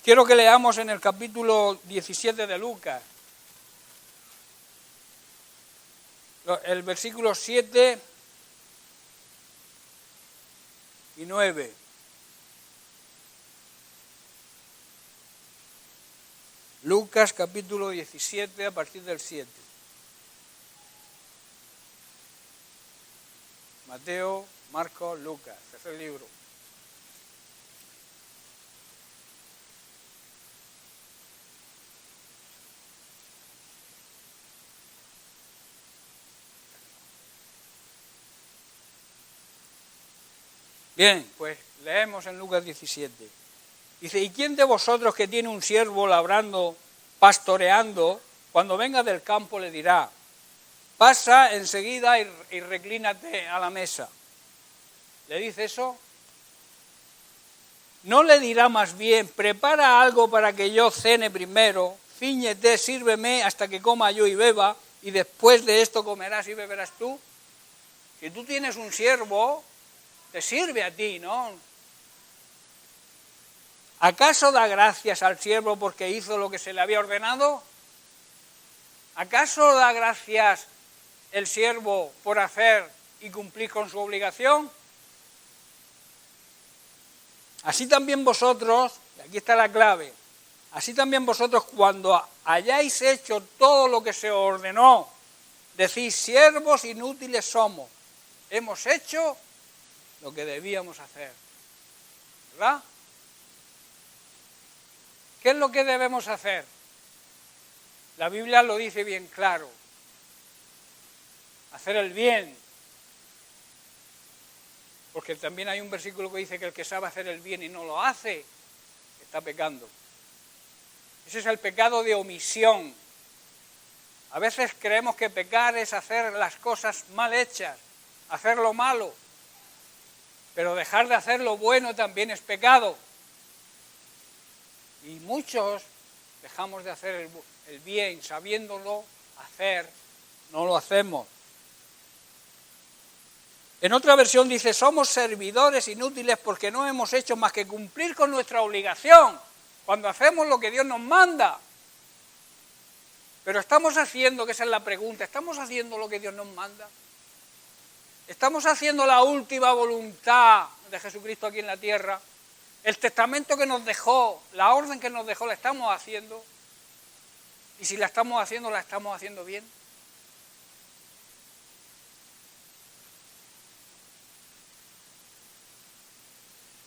Quiero que leamos en el capítulo 17 de Lucas, el versículo 7 y 9. Lucas capítulo 17 a partir del 7. Mateo, Marcos, Lucas, tercer libro. Bien, pues leemos en Lucas 17. Dice, ¿y quién de vosotros que tiene un siervo labrando, pastoreando, cuando venga del campo le dirá, pasa enseguida y reclínate a la mesa? ¿Le dice eso? ¿No le dirá más bien, prepara algo para que yo cene primero, cíñete, sírveme hasta que coma yo y beba, y después de esto comerás y beberás tú? Si tú tienes un siervo, te sirve a ti, ¿no? ¿Acaso da gracias al siervo porque hizo lo que se le había ordenado? ¿Acaso da gracias el siervo por hacer y cumplir con su obligación? Así también vosotros, y aquí está la clave, así también vosotros cuando hayáis hecho todo lo que se os ordenó, decís, siervos inútiles somos, hemos hecho lo que debíamos hacer, ¿verdad? ¿Qué es lo que debemos hacer? La Biblia lo dice bien claro, hacer el bien. Porque también hay un versículo que dice que el que sabe hacer el bien y no lo hace, está pecando. Ese es el pecado de omisión. A veces creemos que pecar es hacer las cosas mal hechas, hacer lo malo. Pero dejar de hacer lo bueno también es pecado. Y muchos dejamos de hacer el bien, sabiéndolo hacer, no lo hacemos. En otra versión dice, somos servidores inútiles porque no hemos hecho más que cumplir con nuestra obligación, cuando hacemos lo que Dios nos manda. Pero estamos haciendo, que esa es la pregunta, ¿estamos haciendo lo que Dios nos manda? ¿Estamos haciendo la última voluntad de Jesucristo aquí en la tierra? ¿El testamento que nos dejó, la orden que nos dejó, la estamos haciendo? Y si la estamos haciendo bien.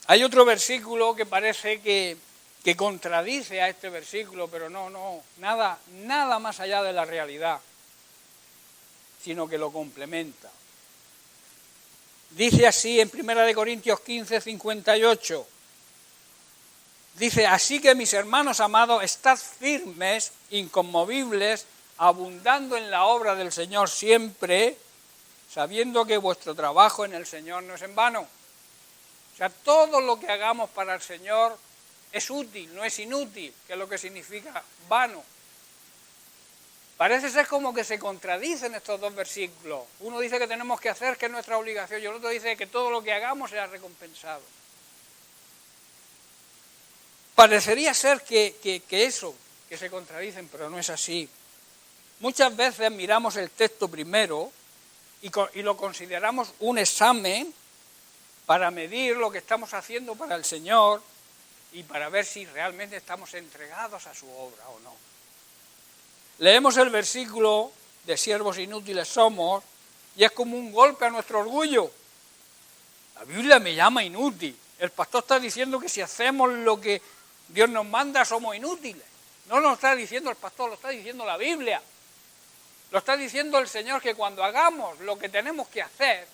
Hay otro versículo que parece que contradice a este versículo, pero nada más allá de la realidad, sino que lo complementa. Dice así en 1 Corintios 15, 58. Dice, así que mis hermanos amados, estad firmes, inconmovibles, abundando en la obra del Señor siempre, sabiendo que vuestro trabajo en el Señor no es en vano. O sea, todo lo que hagamos para el Señor es útil, no es inútil, que es lo que significa vano. Parece ser como que se contradicen estos dos versículos. Uno dice que tenemos que hacer, que es nuestra obligación, y el otro dice que todo lo que hagamos será recompensado. Parecería ser que se contradicen, pero no es así. Muchas veces miramos el texto primero y lo consideramos un examen para medir lo que estamos haciendo para el Señor y para ver si realmente estamos entregados a su obra o no. Leemos el versículo de siervos inútiles somos y es como un golpe a nuestro orgullo. La Biblia me llama inútil. El pastor está diciendo que si hacemos lo que Dios nos manda somos inútiles. No lo está diciendo el pastor, lo está diciendo la Biblia. Lo está diciendo el Señor, que cuando hagamos lo que tenemos que hacer,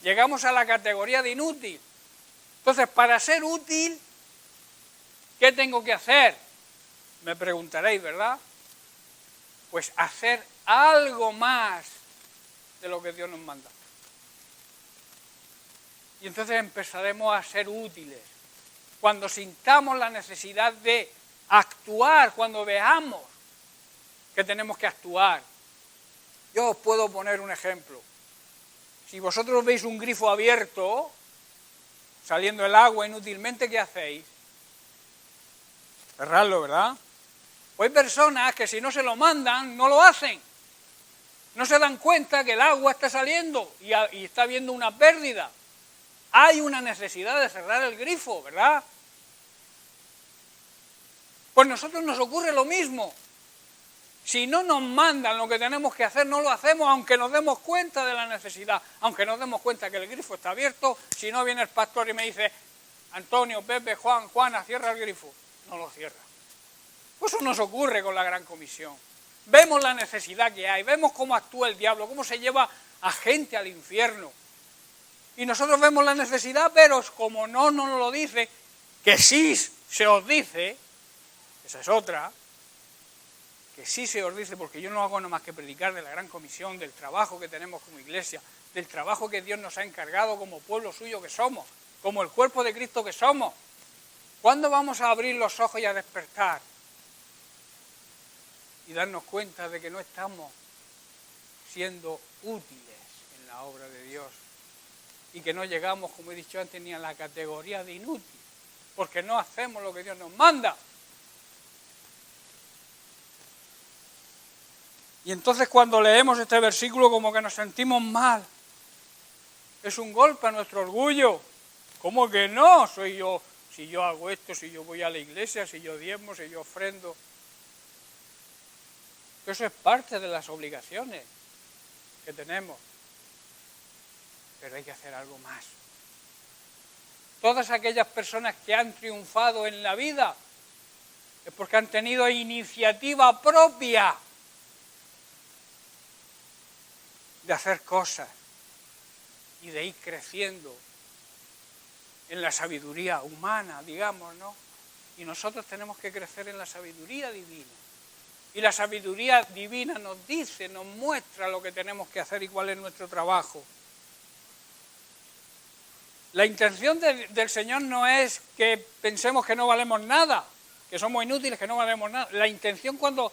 llegamos a la categoría de inútil. Entonces, para ser útil, ¿qué tengo que hacer? Me preguntaréis, ¿verdad? Pues hacer algo más de lo que Dios nos manda. Y entonces empezaremos a ser útiles. Cuando sintamos la necesidad de actuar, cuando veamos que tenemos que actuar. Yo os puedo poner un ejemplo. Si vosotros veis un grifo abierto, saliendo el agua inútilmente, ¿qué hacéis? cerrarlo, ¿verdad? Pues hay personas que si no se lo mandan, no lo hacen. No se dan cuenta que el agua está saliendo y está habiendo una pérdida. Hay una necesidad de cerrar el grifo, ¿verdad? Pues a nosotros nos ocurre lo mismo. Si no nos mandan lo que tenemos que hacer, no lo hacemos, aunque nos demos cuenta de la necesidad, aunque nos demos cuenta que el grifo está abierto. Si no viene el pastor y me dice, Antonio, Pepe, Juana, cierra el grifo, no lo cierra. Pues eso nos ocurre con la Gran Comisión. Vemos la necesidad que hay, vemos cómo actúa el diablo, cómo se lleva a gente al infierno. Y nosotros vemos la necesidad, pero como no nos lo dice, que sí se os dice, esa es otra, que sí se os dice, porque yo no hago nada más que predicar de la Gran Comisión, del trabajo que tenemos como iglesia, del trabajo que Dios nos ha encargado como pueblo suyo que somos, como el cuerpo de Cristo que somos. ¿Cuándo vamos a abrir los ojos y a despertar? Y darnos cuenta de que no estamos siendo útiles en la obra de Dios. Y que no llegamos, como he dicho antes, ni a la categoría de inútil, porque no hacemos lo que Dios nos manda. Y entonces cuando leemos este versículo como que nos sentimos mal. Es un golpe a nuestro orgullo. ¿Cómo que no? Soy yo, si yo hago esto, si yo voy a la iglesia, si yo diezmo, si yo ofrendo. Eso es parte de las obligaciones que tenemos. Pero hay que hacer algo más. Todas aquellas personas que han triunfado en la vida es porque han tenido iniciativa propia de hacer cosas y de ir creciendo en la sabiduría humana, digamos, ¿no? Y nosotros tenemos que crecer en la sabiduría divina. Y la sabiduría divina nos dice, nos muestra lo que tenemos que hacer y cuál es nuestro trabajo. La intención del Señor no es que pensemos que no valemos nada, que somos inútiles, que no valemos nada. La intención cuando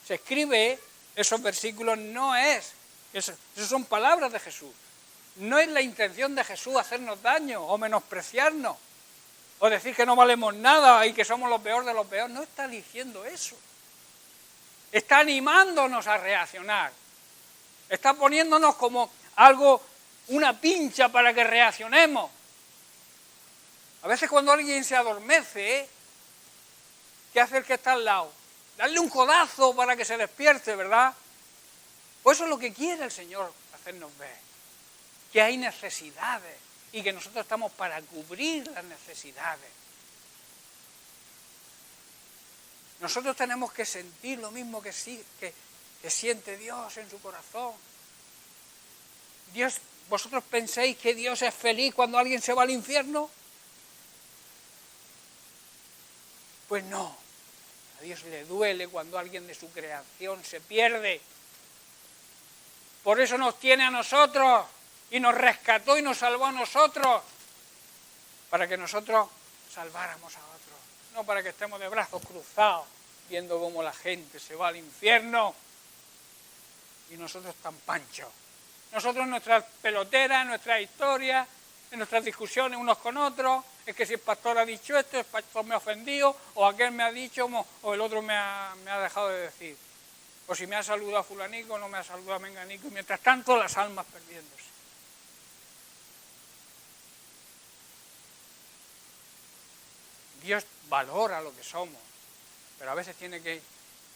se escribe esos versículos no es, esas son palabras de Jesús. No es la intención de Jesús hacernos daño o menospreciarnos o decir que no valemos nada y que somos los peores de los peores. No está diciendo eso. Está animándonos a reaccionar. Está poniéndonos como algo, una pincha para que reaccionemos. A veces cuando alguien se adormece, ¿qué hace el que está al lado? Darle un codazo para que se despierte, ¿verdad? Pues eso es lo que quiere el Señor hacernos ver. Que hay necesidades y que nosotros estamos para cubrir las necesidades. Nosotros tenemos que sentir lo mismo que siente Dios en su corazón. ¿Vosotros pensáis que Dios es feliz cuando alguien se va al infierno? Pues no. A Dios le duele cuando alguien de su creación se pierde. Por eso nos tiene a nosotros y nos rescató y nos salvó a nosotros, para que nosotros salváramos a otros. No para que estemos de brazos cruzados, viendo cómo la gente se va al infierno y nosotros tan panchos. Nosotros en nuestras peloteras, en nuestras historias, en nuestras discusiones unos con otros, es que si el pastor ha dicho esto, el pastor me ha ofendido, o aquel me ha dicho, o el otro me ha dejado de decir. O si me ha saludado a fulanico, no me ha saludado a menganico, y mientras tanto las almas perdiéndose. Dios valora lo que somos, pero a veces tiene que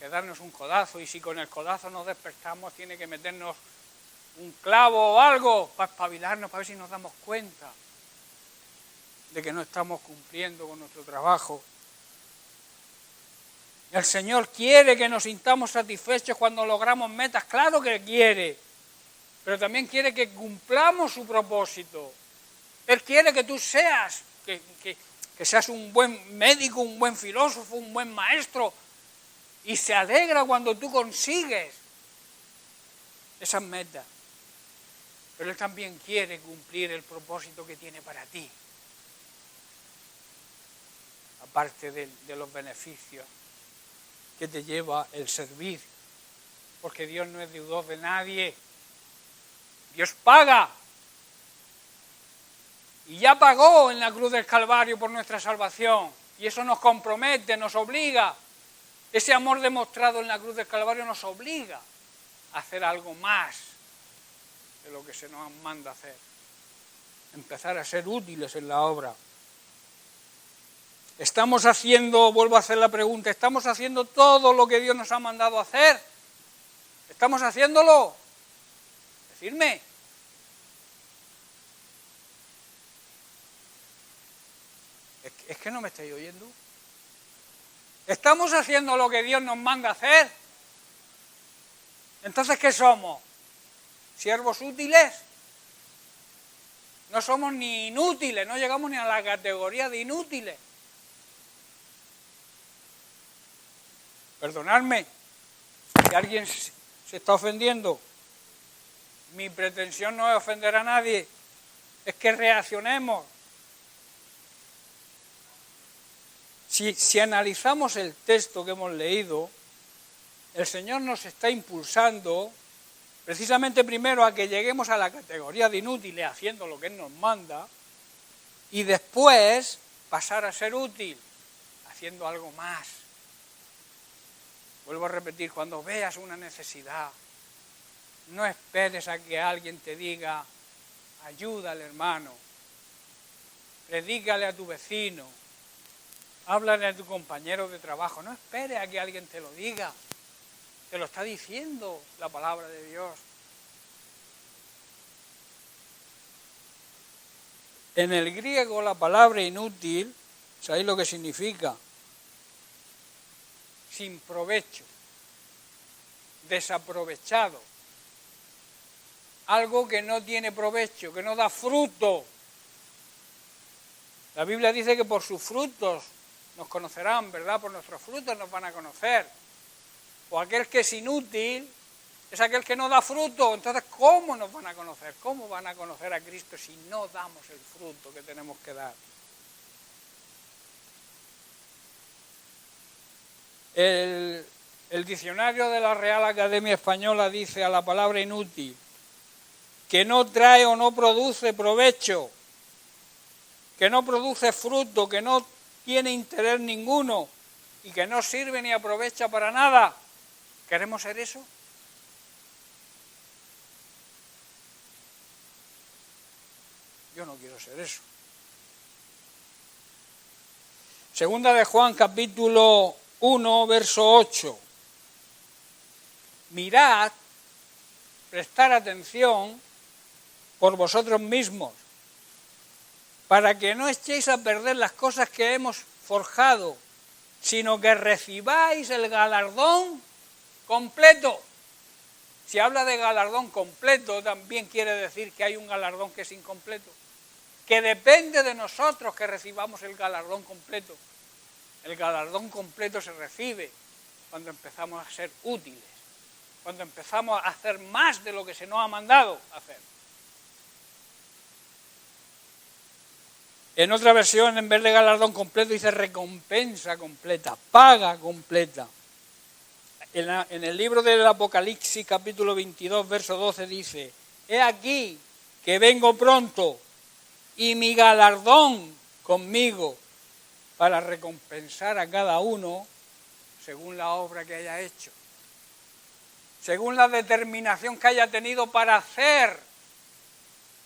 darnos un codazo, y si con el codazo nos despertamos, tiene que meternos un clavo o algo para espabilarnos, para ver si nos damos cuenta de que no estamos cumpliendo con nuestro trabajo. El Señor quiere que nos sintamos satisfechos cuando logramos metas, claro que quiere, pero también quiere que cumplamos su propósito. Él quiere que tú seas, que seas un buen médico, un buen filósofo, un buen maestro, y se alegra cuando tú consigues esas metas. Pero Él también quiere cumplir el propósito que tiene para ti, aparte de los beneficios que te lleva el servir, porque Dios no es deudor de nadie. Dios paga. Y ya pagó en la cruz del Calvario por nuestra salvación. Y eso nos compromete, nos obliga. Ese amor demostrado en la cruz del Calvario nos obliga a hacer algo más de lo que se nos manda hacer. Empezar a ser útiles en la obra. Estamos haciendo, vuelvo a hacer la pregunta, ¿estamos haciendo todo lo que Dios nos ha mandado hacer? ¿Estamos haciéndolo? Decidme. ¿Es que no me estáis oyendo? ¿Estamos haciendo lo que Dios nos manda hacer? Entonces, ¿qué somos? ¿Siervos útiles? No somos ni inútiles, no llegamos ni a la categoría de inútiles. Perdonadme, si alguien se está ofendiendo, mi pretensión no es ofender a nadie, es que reaccionemos. Si analizamos el texto que hemos leído, el Señor nos está impulsando precisamente primero a que lleguemos a la categoría de inútiles haciendo lo que Él nos manda y después pasar a ser útil haciendo algo más. Vuelvo a repetir, cuando veas una necesidad, no esperes a que alguien te diga, ayuda al hermano, predícale a tu vecino, háblale a tu compañero de trabajo, no esperes a que alguien te lo diga, te lo está diciendo la palabra de Dios. En el griego la palabra inútil, ¿sabéis lo que significa? Sin provecho, desaprovechado, algo que no tiene provecho, que no da fruto. La Biblia dice que por sus frutos nos conocerán, ¿verdad? Por nuestros frutos nos van a conocer. O aquel que es inútil es aquel que no da fruto. Entonces, ¿cómo nos van a conocer? ¿Cómo van a conocer a Cristo si no damos el fruto que tenemos que dar? El diccionario de la Real Academia Española dice a la palabra inútil que no trae o no produce provecho, que no produce fruto, que no tiene interés ninguno y que no sirve ni aprovecha para nada. ¿Queremos ser eso? Yo no quiero ser eso. Segunda de Juan, capítulo 1, verso 8. Mirad, prestar atención por vosotros mismos, para que no echéis a perder las cosas que hemos forjado, sino que recibáis el galardón completo. Si habla de galardón completo, también quiere decir que hay un galardón que es incompleto, que depende de nosotros que recibamos el galardón completo. El galardón completo se recibe cuando empezamos a ser útiles, cuando empezamos a hacer más de lo que se nos ha mandado hacer. En otra versión, en vez de galardón completo, dice recompensa completa, paga completa. En el libro del Apocalipsis, capítulo 22, verso 12, dice, he aquí que vengo pronto y mi galardón conmigo para recompensar a cada uno según la obra que haya hecho, según la determinación que haya tenido para hacer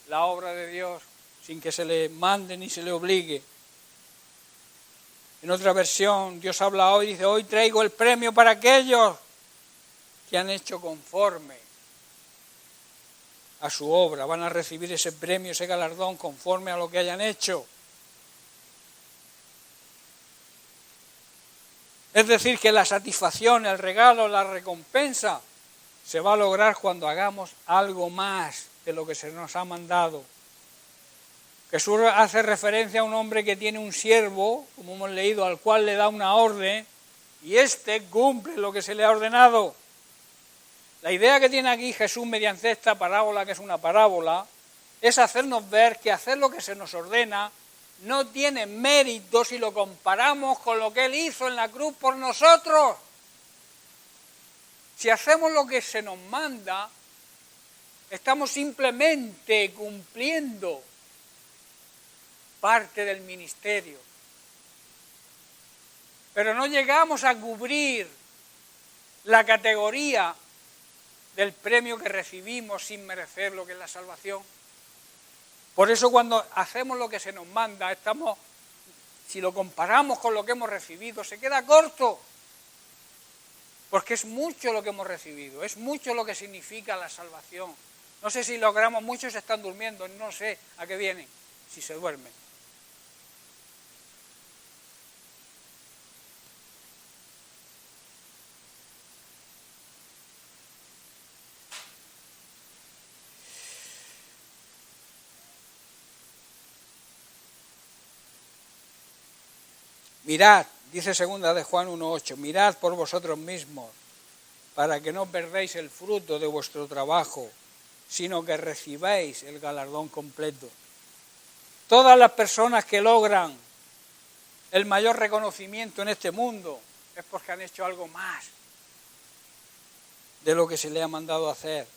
la obra de Dios, sin que se le mande ni se le obligue. En otra versión, Dios habla hoy, dice, hoy traigo el premio para aquellos que han hecho conforme a su obra. Van a recibir ese premio, ese galardón conforme a lo que hayan hecho. Es decir, que la satisfacción, el regalo, la recompensa se va a lograr cuando hagamos algo más de lo que se nos ha mandado. Jesús hace referencia a un hombre que tiene un siervo, como hemos leído, al cual le da una orden y éste cumple lo que se le ha ordenado. La idea que tiene aquí Jesús mediante esta parábola, que es una parábola, es hacernos ver que hacer lo que se nos ordena no tiene mérito si lo comparamos con lo que Él hizo en la cruz por nosotros. Si hacemos lo que se nos manda, estamos simplemente cumpliendo parte del ministerio. pero no llegamos a cubrir la categoría del premio que recibimos sin merecer lo que es la salvación. Por eso cuando hacemos lo que se nos manda, si lo comparamos con lo que hemos recibido, se queda corto. Porque es mucho lo que hemos recibido, es mucho lo que significa la salvación. No sé si logramos, muchos están durmiendo, no sé a qué vienen, si se duermen. Mirad, dice segunda de Juan 1:8, mirad por vosotros mismos, para que no perdáis el fruto de vuestro trabajo, sino que recibáis el galardón completo. Todas las personas que logran el mayor reconocimiento en este mundo es porque han hecho algo más de lo que se les ha mandado hacer.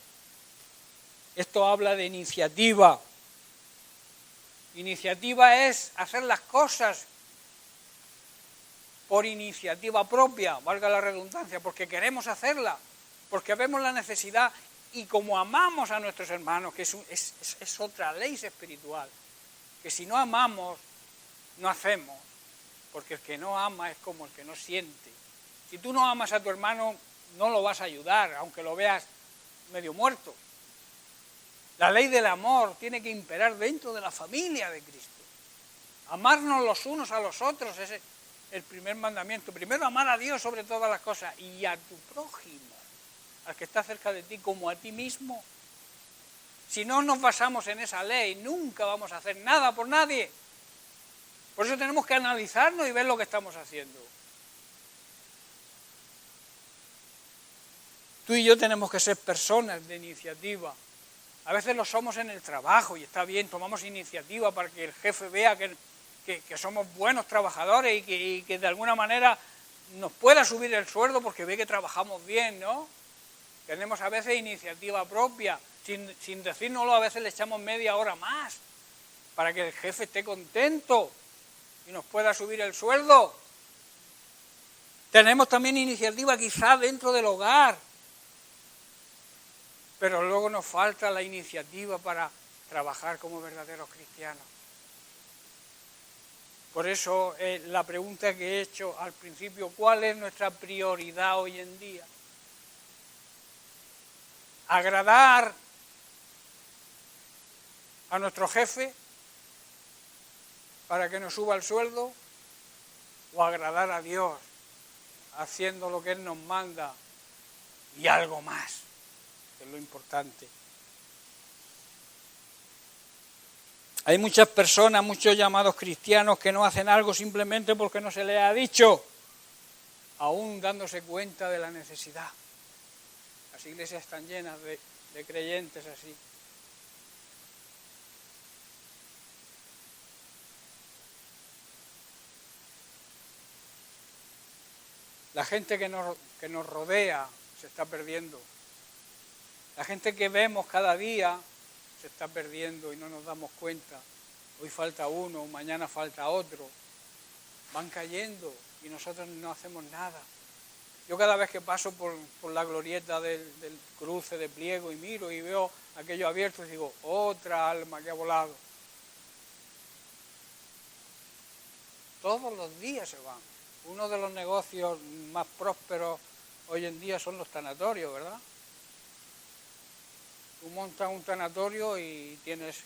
Esto habla de iniciativa. Iniciativa es hacer las cosas por iniciativa propia, valga la redundancia, porque queremos hacerla, porque vemos la necesidad y como amamos a nuestros hermanos, que es otra ley espiritual, que si no amamos, no hacemos, porque el que no ama es como el que no siente. Si tú no amas a tu hermano, no lo vas a ayudar, aunque lo veas medio muerto. La ley del amor tiene que imperar dentro de la familia de Cristo. Amarnos los unos a los otros es el primer mandamiento. Primero amar a Dios sobre todas las cosas y a tu prójimo, al que está cerca de ti, como a ti mismo. Si no nos basamos en esa ley, nunca vamos a hacer nada por nadie. Por eso tenemos que analizarnos y ver lo que estamos haciendo. Tú y yo tenemos que ser personas de iniciativa. A veces lo somos en el trabajo y está bien, tomamos iniciativa para que el jefe vea que somos buenos trabajadores y que de alguna manera nos pueda subir el sueldo porque ve que trabajamos bien, ¿no? Tenemos a veces iniciativa propia, sin decírnoslo, a veces le echamos media hora más para que el jefe esté contento y nos pueda subir el sueldo. Tenemos también iniciativa quizá dentro del hogar, pero luego nos falta la iniciativa para trabajar como verdaderos cristianos. Por eso la pregunta que he hecho al principio, ¿cuál es nuestra prioridad hoy en día? ¿Agradar a nuestro jefe para que nos suba el sueldo? ¿O agradar a Dios haciendo lo que Él nos manda y algo más, que es lo importante? Hay muchas personas, muchos llamados cristianos que no hacen algo simplemente porque no se les ha dicho, aún dándose cuenta de la necesidad. Las iglesias están llenas de creyentes así. La gente que nos rodea se está perdiendo. La gente que vemos cada día se está perdiendo y no nos damos cuenta. Hoy falta uno, mañana falta otro. Van cayendo y nosotros no hacemos nada. Yo cada vez que paso por la glorieta del cruce de Pliego y miro y veo aquello abierto y digo, otra alma que ha volado. Todos los días se van. Uno de los negocios más prósperos hoy en día son los tanatorios, ¿verdad? Tú montas un tanatorio y tienes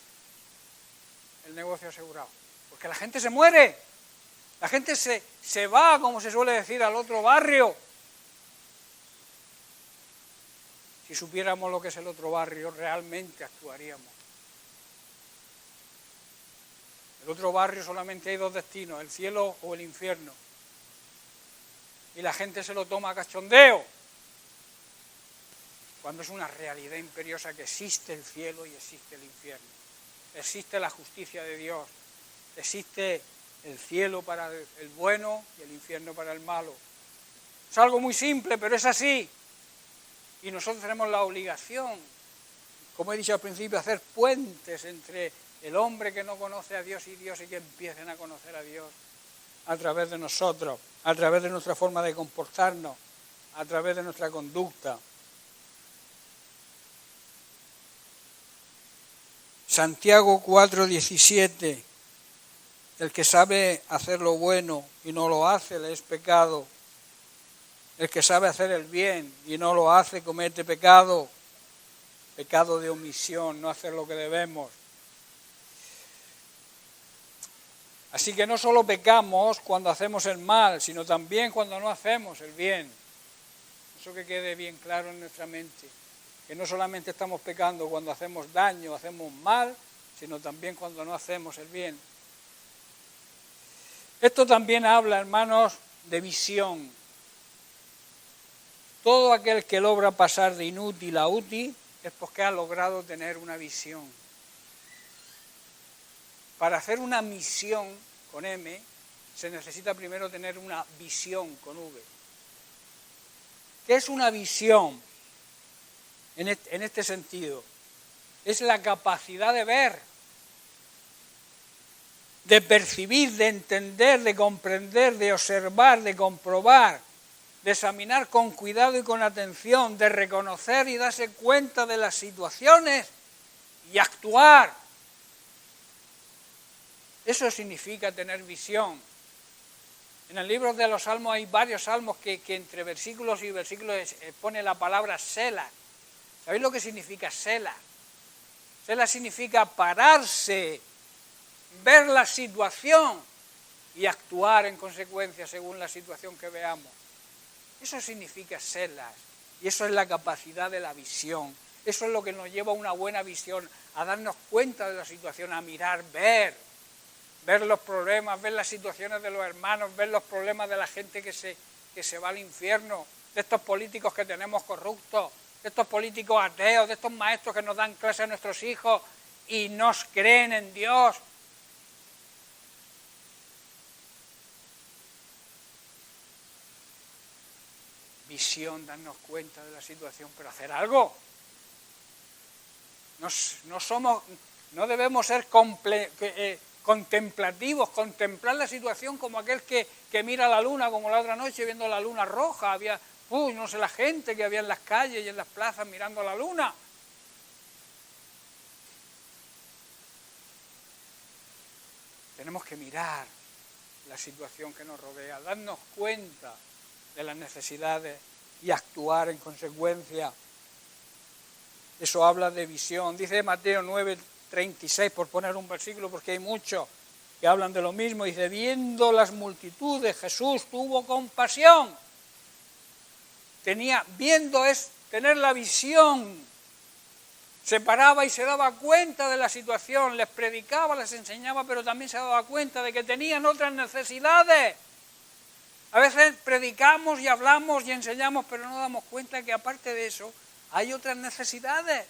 el negocio asegurado. Porque la gente se muere. La gente se va, como se suele decir, al otro barrio. Si supiéramos lo que es el otro barrio, realmente actuaríamos. El otro barrio solamente hay dos destinos, el cielo o el infierno. Y la gente se lo toma a cachondeo, cuando es una realidad imperiosa que existe el cielo y existe el infierno. Existe la justicia de Dios, existe el cielo para el bueno y el infierno para el malo. Es algo muy simple, pero es así. Y nosotros tenemos la obligación, como he dicho al principio, hacer puentes entre el hombre que no conoce a Dios y que empiecen a conocer a Dios a través de nosotros. a través de nuestra forma de comportarnos, a través de nuestra conducta. Santiago 4:17, el que sabe hacer lo bueno y no lo hace, le es pecado. El que sabe hacer el bien y no lo hace, comete pecado. Pecado de omisión, no hacer lo que debemos. Así que no solo pecamos cuando hacemos el mal, sino también cuando no hacemos el bien. Eso que quede bien claro en nuestra mente. Que no solamente estamos pecando cuando hacemos daño, hacemos mal, sino también cuando no hacemos el bien. Esto también habla, hermanos, de visión. Todo aquel que logra pasar de inútil a útil es porque ha logrado tener una visión. Para hacer una misión con M, se necesita primero tener una visión con V. ¿Qué es una visión? En este sentido, es la capacidad de ver, de percibir, de entender, de comprender, de observar, de comprobar, de examinar con cuidado y con atención, de reconocer y darse cuenta de las situaciones y actuar. Eso significa tener visión. En el libro de los Salmos hay varios salmos que entre versículos y versículos pone la palabra Selah. ¿Sabéis lo que significa Selah? Selah significa pararse, ver la situación y actuar en consecuencia según la situación que veamos. Eso significa Selah. Y eso es la capacidad de la visión. Eso es lo que nos lleva a una buena visión, a darnos cuenta de la situación, a mirar, ver los problemas, ver las situaciones de los hermanos, ver los problemas de la gente que se va al infierno, de estos políticos que tenemos corruptos, de estos políticos ateos, de estos maestros que nos dan clase a nuestros hijos y nos creen en Dios. Visión, darnos cuenta de la situación, pero hacer algo. No debemos ser contemplativos, contemplar la situación como aquel que mira la luna, como la otra noche viendo la luna roja, había, no sé, la gente que había en las calles y en las plazas mirando la luna. Tenemos que mirar la situación que nos rodea, darnos cuenta de las necesidades y actuar en consecuencia. Eso habla de visión. Dice Mateo 9:36, por poner un versículo, porque hay muchos que hablan de lo mismo. Dice, viendo las multitudes, Jesús tuvo compasión. Viendo es tener la visión. Se paraba y se daba cuenta de la situación, les predicaba, les enseñaba, pero también se daba cuenta de que tenían otras necesidades. A veces predicamos y hablamos y enseñamos, pero no damos cuenta de que aparte de eso hay otras necesidades.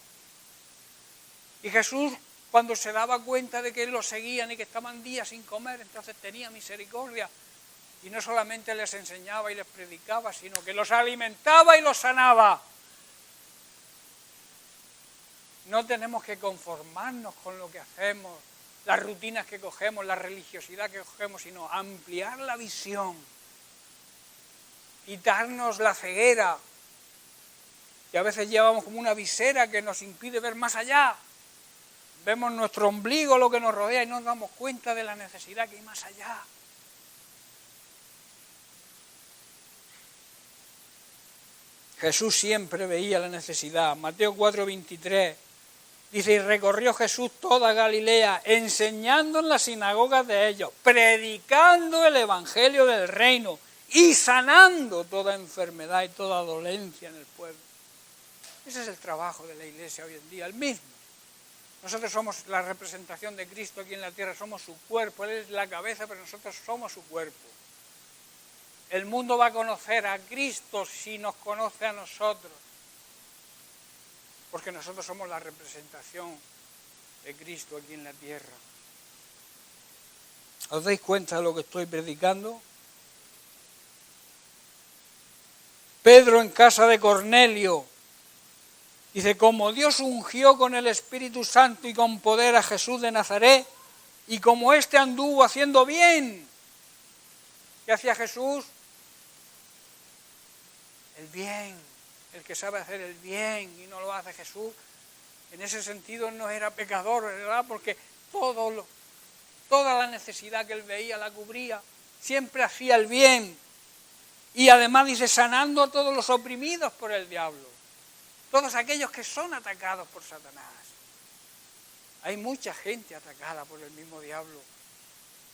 Y Jesús, cuando se daba cuenta de que los seguían y que estaban días sin comer, entonces tenía misericordia. Y no solamente les enseñaba y les predicaba, sino que los alimentaba y los sanaba. No tenemos que conformarnos con lo que hacemos, las rutinas que cogemos, la religiosidad que cogemos, sino ampliar la visión. Quitarnos la ceguera, que a veces llevamos como una visera que nos impide ver más allá. Vemos nuestro ombligo, lo que nos rodea, y no nos damos cuenta de la necesidad que hay más allá. Jesús siempre veía la necesidad. Mateo 4:23 dice, y recorrió Jesús toda Galilea, enseñando en las sinagogas de ellos, predicando el evangelio del reino y sanando toda enfermedad y toda dolencia en el pueblo. Ese es el trabajo de la Iglesia hoy en día, el mismo. Nosotros somos la representación de Cristo aquí en la tierra, somos su cuerpo, Él es la cabeza, pero nosotros somos su cuerpo. El mundo va a conocer a Cristo si nos conoce a nosotros, porque nosotros somos la representación de Cristo aquí en la tierra. ¿Os dais cuenta de lo que estoy predicando? Pedro en casa de Cornelio dice, como Dios ungió con el Espíritu Santo y con poder a Jesús de Nazaret, y como éste anduvo haciendo bien, ¿qué hacía Jesús? el bien, el que sabe hacer el bien y no lo hace Jesús, en ese sentido no era pecador, ¿verdad? Porque toda la necesidad que él veía la cubría, siempre hacía el bien. Y además dice, sanando a todos los oprimidos por el diablo, todos aquellos que son atacados por Satanás. Hay mucha gente atacada por el mismo diablo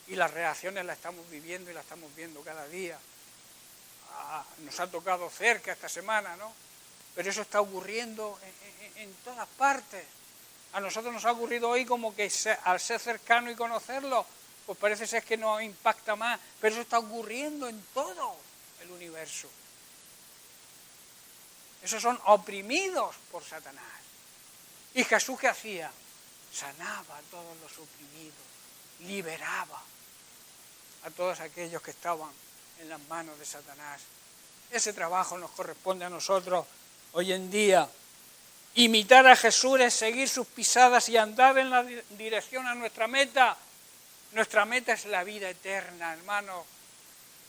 y las reacciones las estamos viviendo y las estamos viendo cada día. Nos ha tocado cerca esta semana, ¿no? Pero eso está ocurriendo en todas partes. A nosotros nos ha ocurrido hoy como que al ser cercano y conocerlo, pues parece ser que nos impacta más, pero eso está ocurriendo en todo el universo. Esos son oprimidos por Satanás. ¿Y Jesús qué hacía? Sanaba a todos los oprimidos, liberaba a todos aquellos que estaban en las manos de Satanás. Ese trabajo nos corresponde a nosotros hoy en día. Imitar a Jesús es seguir sus pisadas y andar en la dirección a nuestra meta. Nuestra meta es la vida eterna, hermanos.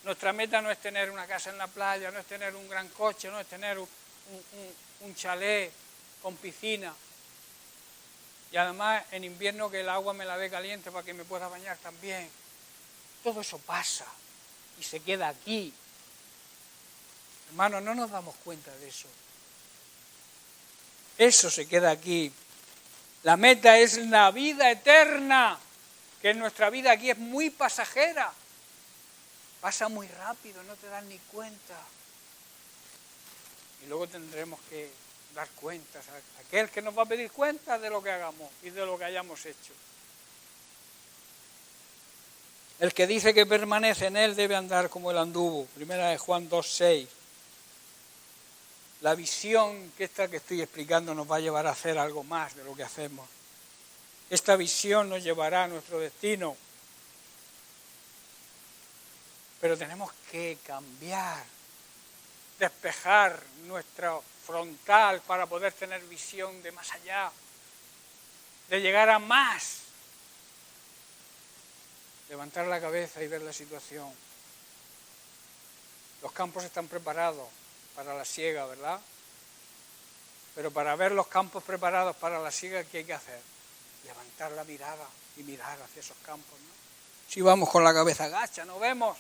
Nuestra meta no es tener una casa en la playa, no es tener un gran coche, no es tener un chalet con piscina. Y además en invierno que el agua me la dé caliente para que me pueda bañar también. Todo eso pasa y se queda aquí. Hermanos, no nos damos cuenta de eso. Eso se queda aquí. La meta es la vida eterna, que nuestra vida aquí es muy pasajera. Pasa muy rápido, no te das ni cuenta. Y luego tendremos que dar cuentas a aquel que nos va a pedir cuentas de lo que hagamos y de lo que hayamos hecho. El que dice que permanece en él debe andar como él anduvo. Primera de Juan 2:6. La visión que estoy explicando nos va a llevar a hacer algo más de lo que hacemos. Esta visión nos llevará a nuestro destino. Pero tenemos que cambiar, despejar nuestro frontal para poder tener visión de más allá, de llegar a más. Levantar la cabeza y ver la situación. Los campos están preparados para la siega, ¿verdad? Pero para ver los campos preparados para la siega, ¿qué hay que hacer? Levantar la mirada y mirar hacia esos campos, ¿no? Si vamos con la cabeza agacha, no vemos.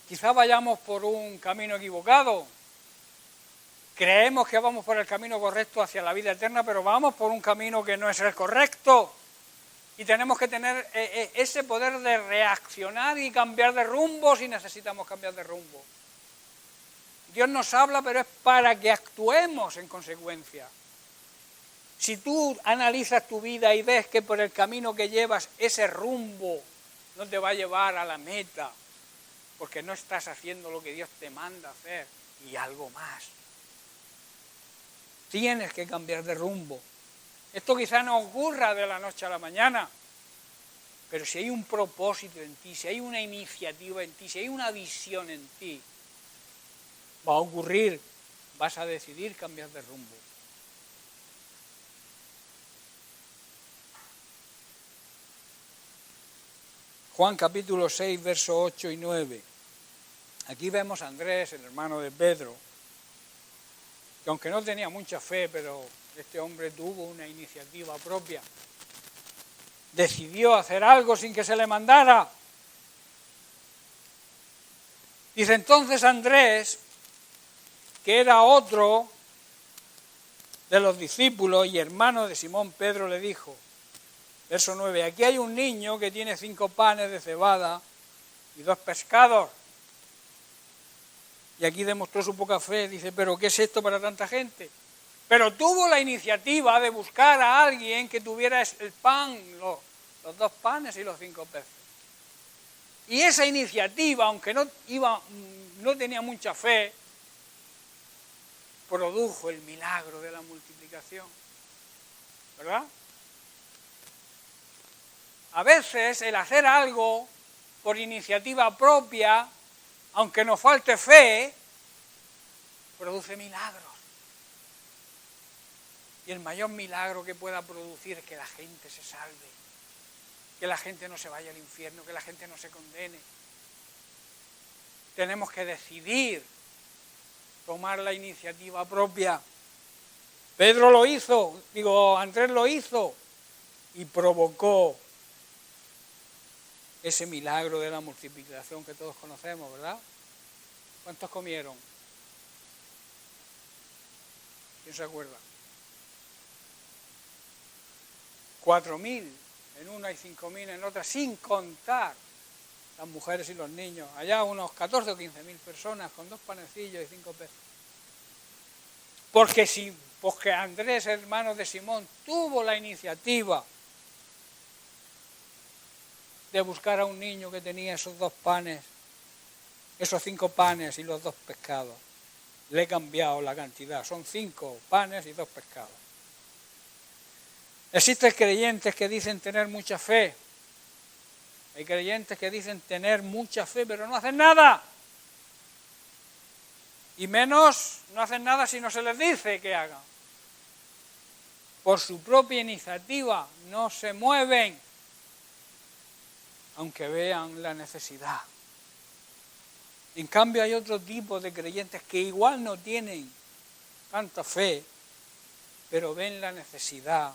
Quizá vayamos por un camino equivocado. Creemos que vamos por el camino correcto hacia la vida eterna, pero vamos por un camino que no es el correcto. Y tenemos que tener ese poder de reaccionar y cambiar de rumbo si necesitamos cambiar de rumbo. Dios nos habla, pero es para que actuemos en consecuencia. Si tú analizas tu vida y ves que por el camino que llevas ese rumbo no te va a llevar a la meta, porque no estás haciendo lo que Dios te manda hacer y algo más. Tienes que cambiar de rumbo. Esto quizá no ocurra de la noche a la mañana, pero si hay un propósito en ti, si hay una iniciativa en ti, si hay una visión en ti, va a ocurrir, vas a decidir cambiar de rumbo. Juan capítulo 6, versos 8 y 9. Aquí vemos a Andrés, el hermano de Pedro, que aunque no tenía mucha fe, pero este hombre tuvo una iniciativa propia. Decidió hacer algo sin que se le mandara. Dice entonces Andrés, que era otro de los discípulos y hermano de Simón Pedro, le dijo, verso 9, aquí hay un niño que tiene 5 panes de cebada y 2 pescados. Y aquí demostró su poca fe, dice, pero ¿qué es esto para tanta gente? Pero tuvo la iniciativa de buscar a alguien que tuviera el pan, los 2 panes y los 5 peces. Y esa iniciativa, aunque no tenía mucha fe, produjo el milagro de la multiplicación. ¿Verdad? A veces el hacer algo por iniciativa propia, aunque nos falte fe, produce milagros. Y el mayor milagro que pueda producir es que la gente se salve. que la gente no se vaya al infierno, que la gente no se condene. Tenemos que decidir, tomar la iniciativa propia. Pedro lo hizo, Andrés lo hizo y provocó ese milagro de la multiplicación que todos conocemos, ¿verdad? ¿Cuántos comieron? ¿Quién se acuerda? 4.000 en una y 5.000 en otra, sin contar las mujeres y los niños. Allá unos 14 o 15.000 personas con 2 panecillos y 5 peces. Porque Andrés, hermano de Simón, tuvo la iniciativa de buscar a un niño que tenía esos 2 panes, esos 5 panes y los 2 pescados. Le he cambiado la cantidad, son 5 panes y 2 pescados. Existen creyentes que dicen tener mucha fe. Hay creyentes que dicen tener mucha fe, pero no hacen nada. Y menos no hacen nada si no se les dice que hagan. Por su propia iniciativa no se mueven, aunque vean la necesidad. En cambio hay otro tipo de creyentes que igual no tienen tanta fe, pero ven la necesidad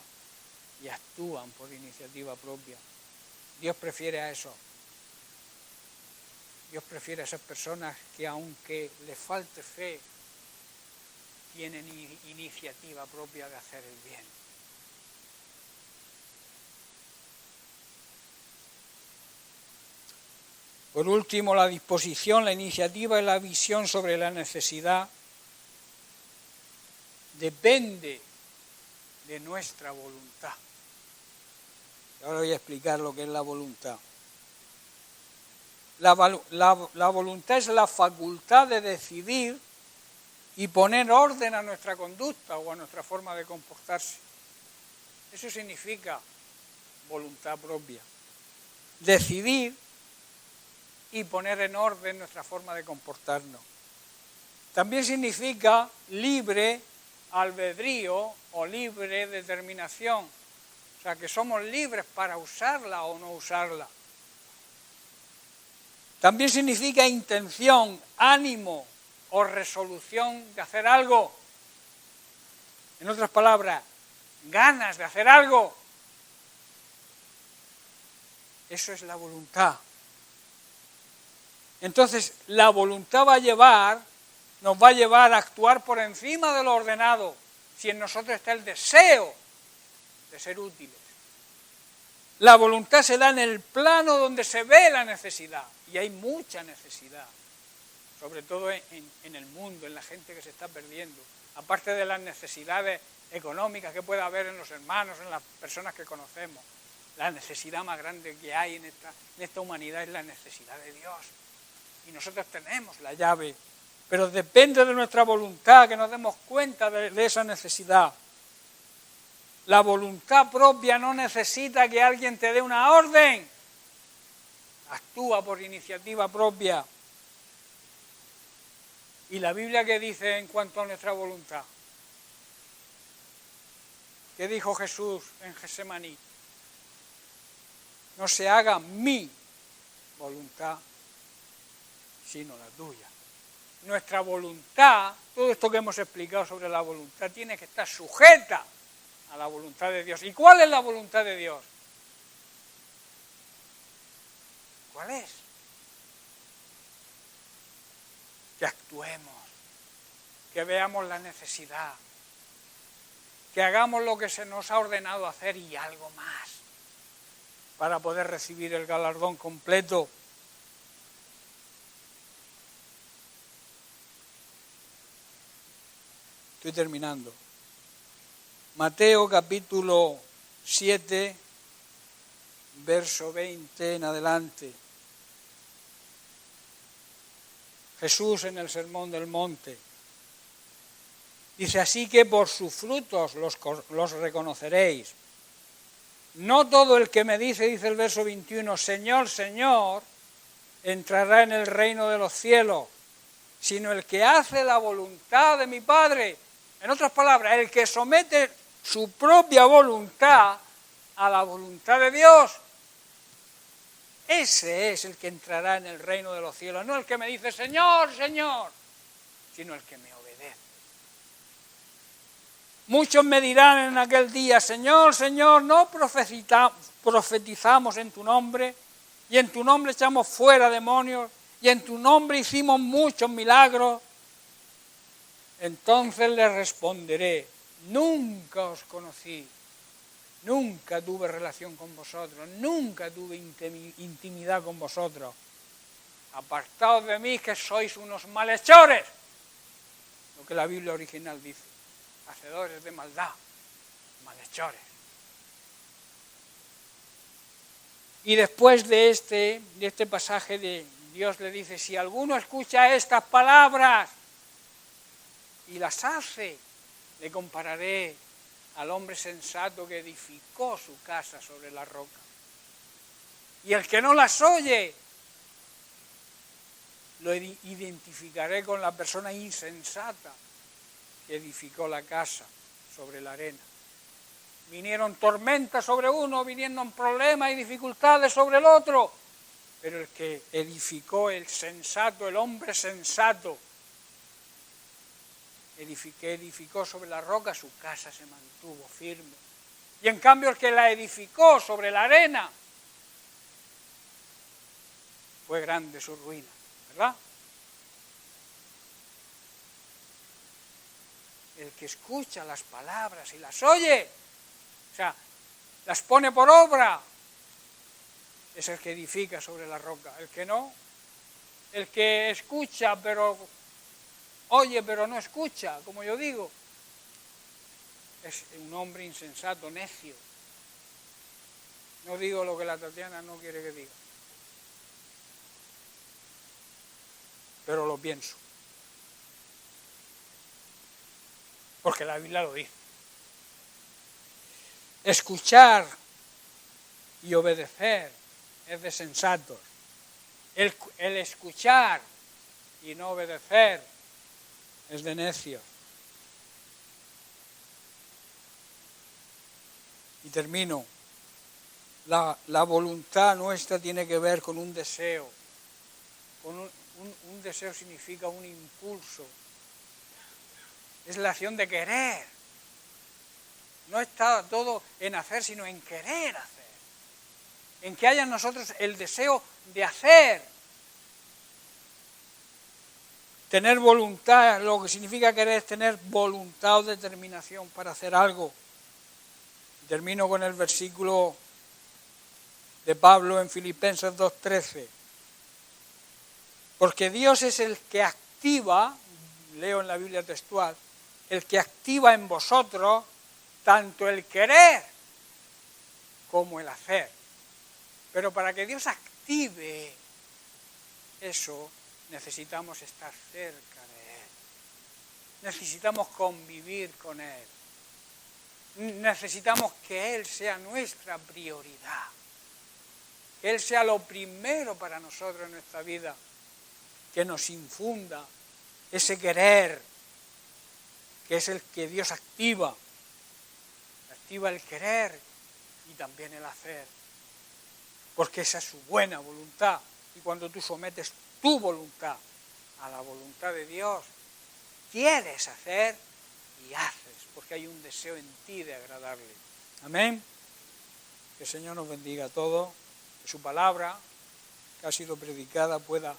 y actúan por iniciativa propia. Dios prefiere a eso. Dios prefiere a esas personas que aunque les falte fe, tienen iniciativa propia de hacer el bien. Por último, la disposición, la iniciativa y la visión sobre la necesidad depende de nuestra voluntad. Ahora voy a explicar lo que es la voluntad. La voluntad es la facultad de decidir y poner orden a nuestra conducta o a nuestra forma de comportarse. Eso significa voluntad propia. Decidir y poner en orden nuestra forma de comportarnos. También significa libre albedrío o libre determinación. O sea, que somos libres para usarla o no usarla. También significa intención, ánimo o resolución de hacer algo. En otras palabras, ganas de hacer algo. Eso es la voluntad. Entonces, la voluntad nos va a llevar a actuar por encima de lo ordenado, si en nosotros está el deseo de ser útiles. La voluntad se da en el plano donde se ve la necesidad, y hay mucha necesidad, sobre todo en el mundo, en la gente que se está perdiendo, aparte de las necesidades económicas que pueda haber en los hermanos, en las personas que conocemos. La necesidad más grande que hay en esta humanidad es la necesidad de Dios. Y nosotros tenemos la llave, pero depende de nuestra voluntad que nos demos cuenta de esa necesidad. La voluntad propia no necesita que alguien te dé una orden. Actúa por iniciativa propia. ¿Y la Biblia qué dice en cuanto a nuestra voluntad? ¿Qué dijo Jesús en Getsemaní? No se haga mi voluntad, sino la tuya. Nuestra voluntad, todo esto que hemos explicado sobre la voluntad, tiene que estar sujeta a la voluntad de Dios. ¿Y cuál es la voluntad de Dios? ¿Cuál es? Que actuemos, que veamos la necesidad, que hagamos lo que se nos ha ordenado hacer y algo más, para poder recibir el galardón completo. Estoy terminando. Mateo capítulo 7, verso 20 en adelante. Jesús en el Sermón del Monte. Dice, así que por sus frutos los reconoceréis. No todo el que me dice el verso 21, Señor, Señor, entrará en el reino de los cielos, sino el que hace la voluntad de mi Padre. En otras palabras, el que somete su propia voluntad a la voluntad de Dios. ese es el que entrará en el reino de los cielos, no el que me dice Señor, Señor, sino el que me obedece. Muchos me dirán en aquel día, Señor, Señor, ¿no profetizamos en tu nombre? Y en tu nombre echamos fuera demonios, y en tu nombre hicimos muchos milagros. Entonces les responderé, nunca os conocí, nunca tuve relación con vosotros, nunca tuve intimidad con vosotros. Apartaos de mí que sois unos malhechores, lo que la Biblia original dice, hacedores de maldad, malhechores. Y después de este pasaje Dios le dice, si alguno escucha estas palabras y las hace, le compararé al hombre sensato que edificó su casa sobre la roca. Y el que no las oye, lo identificaré con la persona insensata que edificó la casa sobre la arena. Vinieron tormentas sobre uno, vinieron problemas y dificultades sobre el otro, pero el que edificó, el sensato, el hombre sensato, edificó sobre la roca, su casa se mantuvo firme. Y en cambio el que la edificó sobre la arena, fue grande su ruina, ¿verdad? El que escucha las palabras y las oye, o sea, las pone por obra, es el que edifica sobre la roca. El que no, el que escucha pero oye pero no escucha, como yo digo, es un hombre insensato, necio. No digo lo que la Tatiana no quiere que diga, pero lo pienso, porque la Biblia lo dice. Escuchar y obedecer es de sensatos. El escuchar y no obedecer es de necios. Y termino. La voluntad nuestra tiene que ver con un deseo. Un deseo significa un impulso. Es la acción de querer. No está todo en hacer, sino en querer hacer. En que haya en nosotros el deseo de hacer. Tener voluntad, lo que significa querer es tener voluntad o determinación para hacer algo. Termino con el versículo de Pablo en Filipenses 2:13. Porque Dios es el que activa, leo en la Biblia textual, el que activa en vosotros tanto el querer como el hacer. Pero para que Dios active eso, necesitamos estar cerca de Él. Necesitamos convivir con Él. Necesitamos que Él sea nuestra prioridad. Que Él sea lo primero para nosotros en nuestra vida. Que nos infunda ese querer, que es el que Dios activa. Activa el querer y también el hacer. Porque esa es su buena voluntad. Y cuando tú sometes tu voluntad a la voluntad de Dios, quieres hacer y haces, porque hay un deseo en ti de agradarle. Amén. Que el Señor nos bendiga a todos, que su palabra, que ha sido predicada, pueda